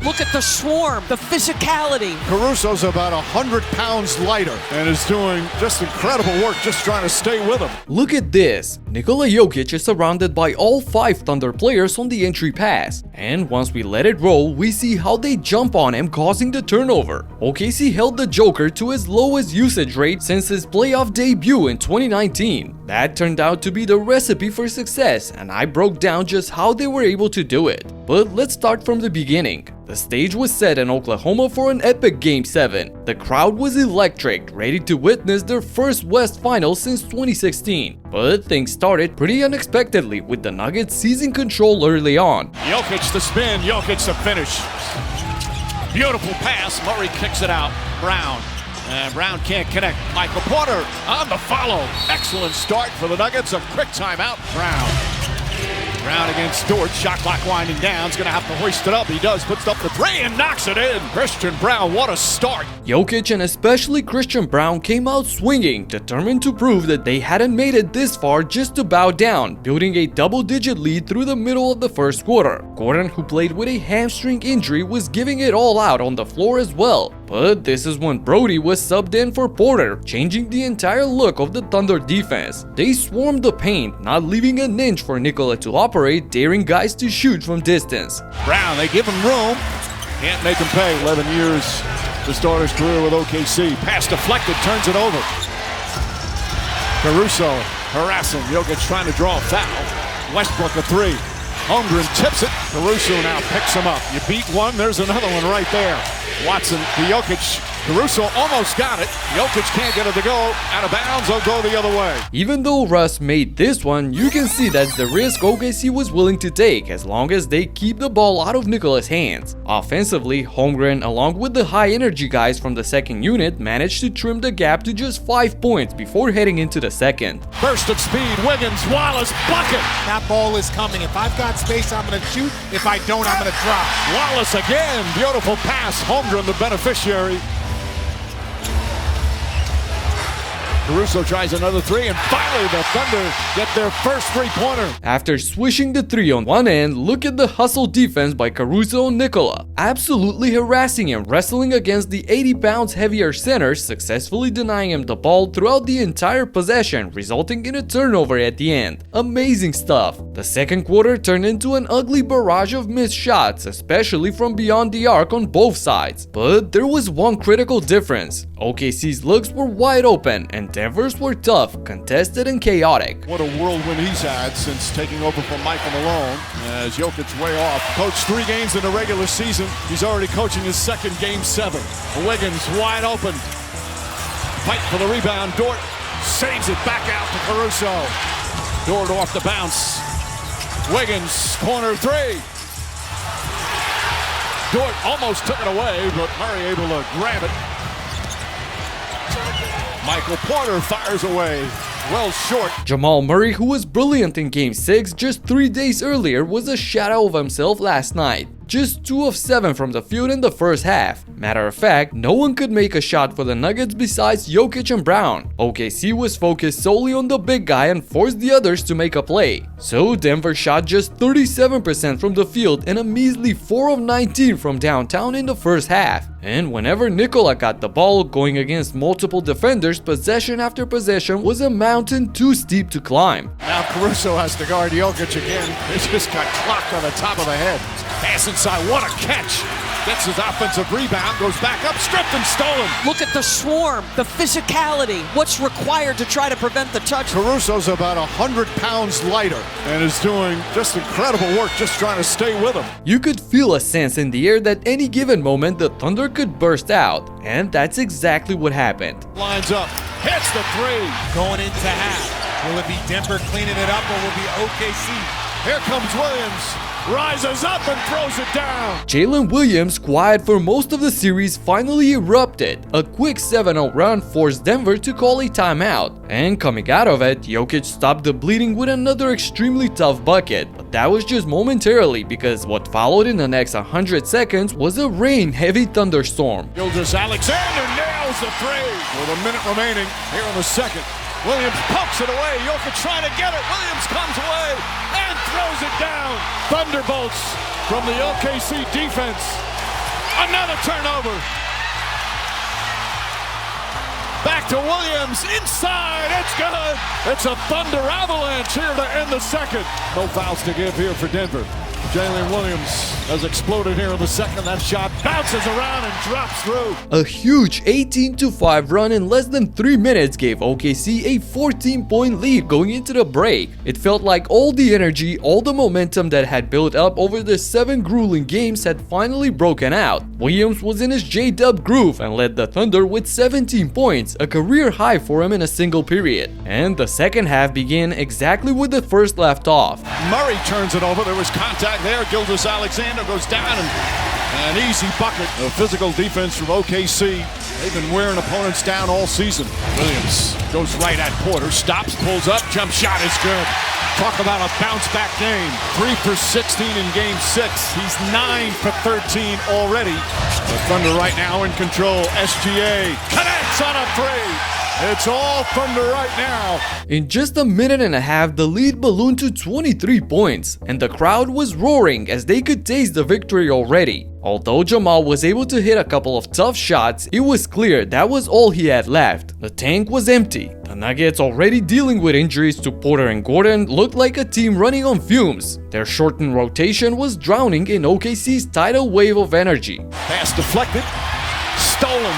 Look at the swarm, the physicality. Caruso's about 100 pounds lighter and is doing just incredible work just trying to stay with him. Look at this. Nikola Jokic is surrounded by all 5 Thunder players on the entry pass. And once we let it roll, we see how they jump on him, causing the turnover. OKC held the Joker to his lowest usage rate since his playoff debut in 2019. That turned out to be the recipe for success, and I broke down just how they were able to do it. But let's start from the beginning. The stage was set in Oklahoma for an epic Game 7. The crowd was electric, ready to witness their first West Finals since 2016. But things started pretty unexpectedly, with the Nuggets seizing control early on. Jokic the spin, Jokic the finish. Beautiful pass, Murray kicks it out. Brown. And Brown can't connect. Michael Porter on the follow. Excellent start for the Nuggets. A quick timeout. Brown against Stewart. Shot clock winding down. He's going to have to hoist it up. He does. Puts up the 3 and knocks it in. Christian Braun, what a start. Jokic and especially Christian Braun came out swinging, determined to prove that they hadn't made it this far just to bow down, building a double-digit lead through the middle of the first quarter. Gordon, who played with a hamstring injury, was giving it all out on the floor as well. But this is when Brodie was subbed in for Porter, changing the entire look of the Thunder defense. They swarmed the paint, not leaving an inch for Nikola to operate, daring guys to shoot from distance. Brown, they give him room. Can't make him pay. 11 years to start his career with OKC. Pass deflected, turns it over. Caruso harassing. Jokic trying to draw a foul. Westbrook a 3. Holmgren tips it. Caruso now picks him up. You beat one, there's another one right there. Watson to Jokic. Caruso almost got it. Jokic can't get it to go. Out of bounds, he'll go the other way. Even though Russ made this one, you can see that's the risk OKC was willing to take as long as they keep the ball out of Nikola's hands. Offensively, Holmgren, along with the high-energy guys from the second unit, managed to trim the gap to just 5 points before heading into the second. Burst of speed, Wiggins, Wallace, bucket! That ball is coming. If I've got space, I'm going to shoot. If I don't, I'm going to drop. Wallace again, beautiful pass. Holmgren the beneficiary. Caruso tries another 3, and finally the Thunder get their first 3-pointer. After swishing the 3 on one end, look at the hustle defense by Caruso and Nikola, absolutely harassing him, wrestling against the 80 pounds heavier center, successfully denying him the ball throughout the entire possession, resulting in a turnover at the end. Amazing stuff. The second quarter turned into an ugly barrage of missed shots, especially from beyond the arc on both sides. But there was one critical difference. OKC's looks were wide open, and Denver's were tough, contested, and chaotic. What a whirlwind he's had since taking over from Michael Malone. As Jokic way off. Coached 3 games in the regular season. He's already coaching his second Game 7. Wiggins wide open. Fight for the rebound. Dort saves it back out to Caruso. Dort off the bounce. Wiggins, corner 3. Dort almost took it away, but Murray able to grab it. Michael Porter fires away, well short. Jamal Murray, who was brilliant in Game 6 just 3 days earlier, was a shadow of himself last night. Just 2 of 7 from the field in the first half. Matter of fact, no one could make a shot for the Nuggets besides Jokic and Braun. OKC was focused solely on the big guy and forced the others to make a play. So Denver shot just 37% from the field and a measly 4 of 19 from downtown in the first half. And whenever Nikola got the ball, going against multiple defenders, possession after possession was a mountain too steep to climb. Now Caruso has to guard Jokic again. He just got clocked on the top of the head. Pass inside, what a catch! Gets his offensive rebound, goes back up, stripped and stolen. Look at the swarm, the physicality, what's required to try to prevent the touch. Caruso's about 100 pounds lighter and is doing just incredible work just trying to stay with him. You could feel a sense in the air that any given moment the Thunder could burst out, and that's exactly what happened. Lines up, hits the 3. Going into half. Will it be Denver cleaning it up, or will it be OKC? Here comes Williams. Rises up and throws it down. Jalen Williams, quiet for most of the series, finally erupted. A quick 7-0 run forced Denver to call a timeout. And coming out of it, Jokic stopped the bleeding with another extremely tough bucket. But that was just momentarily, because what followed in the next 100 seconds was a rain-heavy thunderstorm. Gilgeous-Alexander nails the 3 with a minute remaining here in the second. Williams pokes it away. Jokic trying to get it. Williams comes away and throws it down. Thunderbolts from the OKC defense. Another turnover. Back to Williams, inside, it's good. It's a Thunder avalanche here to end the second. No fouls to give here for Denver. Jalen Williams has exploded here in the second. That shot bounces around and drops through. A huge 18-5 run in less than 3 minutes gave OKC a 14-point lead going into the break. It felt like all the energy, all the momentum that had built up over the 7 grueling games had finally broken out. Williams was in his J-Dub groove and led the Thunder with 17 points, a career high for him in a single period. And the second half began exactly where the first left off. Murray turns it over. There was contact there. Gilgeous-Alexander goes down and an easy bucket of physical defense from OKC. They've been wearing opponents down all season. Williams goes right at Porter, stops, pulls up, jump shot is good. Talk about a bounce-back game. 3 for 16 in Game 6. He's 9 for 13 already. The Thunder right now in control. SGA connects on a 3. It's all Thunder right now. In just a minute and a half, the lead ballooned to 23 points, and the crowd was roaring as they could taste the victory already. Although Jamal was able to hit a couple of tough shots, it was clear that was all he had left. The tank was empty. The Nuggets, already dealing with injuries to Porter and Gordon, looked like a team running on fumes. Their shortened rotation was drowning in OKC's tidal wave of energy. Pass deflected, stolen.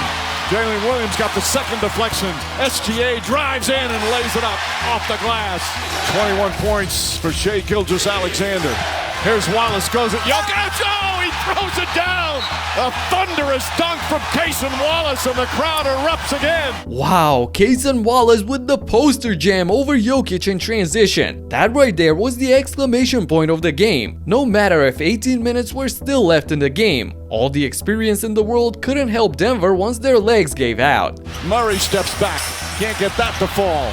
Jalen Williams got the second deflection. SGA drives in and lays it up off the glass. 21 points for Shai Gilgeous-Alexander. Here's Wallace, goes at Jokic. Oh, he throws it down. A thunderous dunk from Cason Wallace, and the crowd erupts again. Wow, Cason Wallace with the poster jam over Jokic in transition. That right there was the exclamation point of the game. No matter if 18 minutes were still left in the game, all the experience in the world couldn't help Denver once their legs gave out. Murray steps back, can't get that to fall.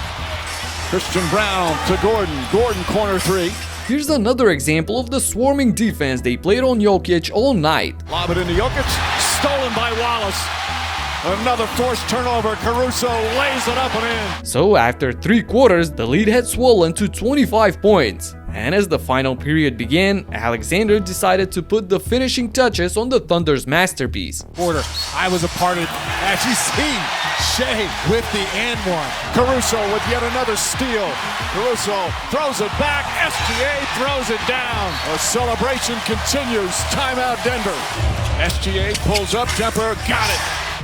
Christian Braun to Gordon. Gordon corner 3. Here's another example of the swarming defense they played on Jokic all night. Lob it into Jokic, stolen by Wallace. Another forced turnover, Caruso lays it up and in. So after 3 quarters, the lead had swollen to 25 points. And as the final period began, Alexander decided to put the finishing touches on the Thunder's masterpiece. Porter, I was a part of it. As you see, Shai with the and one. Caruso with yet another steal. Caruso throws it back. SGA throws it down. A celebration continues. Timeout Denver. SGA pulls up, jumper, got it.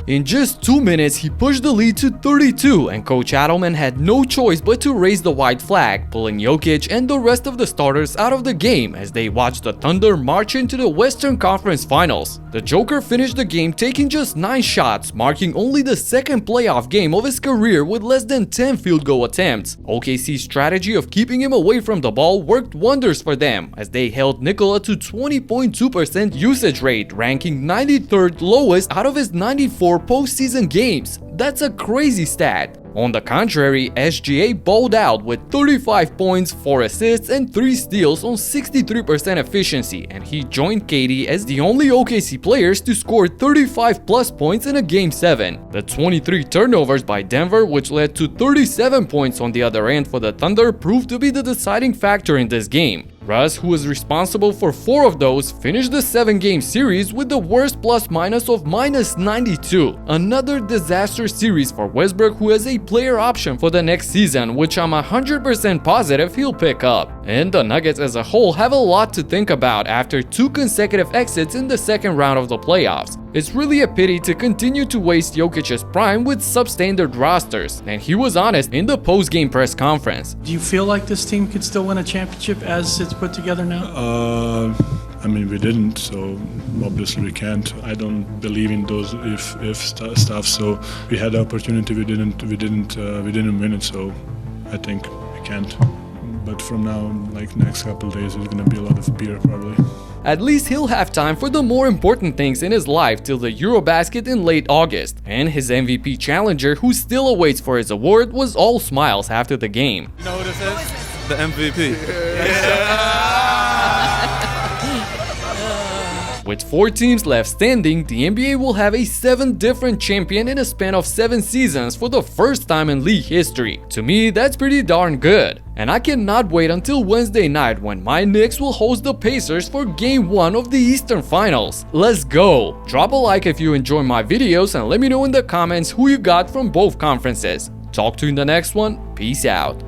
In just 2 minutes, he pushed the lead to 32, and Coach Adelman had no choice but to raise the white flag, pulling Jokic and the rest of the starters out of the game as they watched the Thunder march into the Western Conference Finals. The Joker finished the game taking just 9 shots, marking only the second playoff game of his career with less than 10 field goal attempts. OKC's strategy of keeping him away from the ball worked wonders for them as they held Nikola to 20.2% usage rate, ranking 93rd lowest out of his 94 postseason games. That's a crazy stat. On the contrary, SGA balled out with 35 points, 4 assists, and 3 steals on 63% efficiency, and he joined KD as the only OKC players to score 35 plus points in a Game 7. The 23 turnovers by Denver, which led to 37 points on the other end for the Thunder, proved to be the deciding factor in this game. Russ, who was responsible for 4 of those, finished the 7-game series with the worst plus-minus of -92. Another disaster series for Westbrook, who has a player option for the next season, which I'm 100% positive he'll pick up. And the Nuggets as a whole have a lot to think about after 2 consecutive exits in the second round of the playoffs. It's really a pity to continue to waste Jokic's prime with substandard rosters, and he was honest in the post-game press conference. Do you feel like this team could still win a championship as it's put together now? I mean, we didn't, so obviously we can't. I don't believe in those if stuff. So we had the opportunity, we didn't win it. So I think we can't. But from now, like next couple of days, there's gonna be a lot of beer probably. At least he'll have time for the more important things in his life till the Eurobasket in late August. And his MVP challenger, who still awaits for his award, was all smiles after the game. You know what this is? The MVP. With 4 teams left standing, the NBA will have a 7 different champion in a span of 7 seasons for the first time in league history. To me, that's pretty darn good. And I cannot wait until Wednesday night when my Knicks will host the Pacers for Game 1 of the Eastern Finals. Let's go! Drop a like if you enjoy my videos and let me know in the comments who you got from both conferences. Talk to you in the next one. Peace out.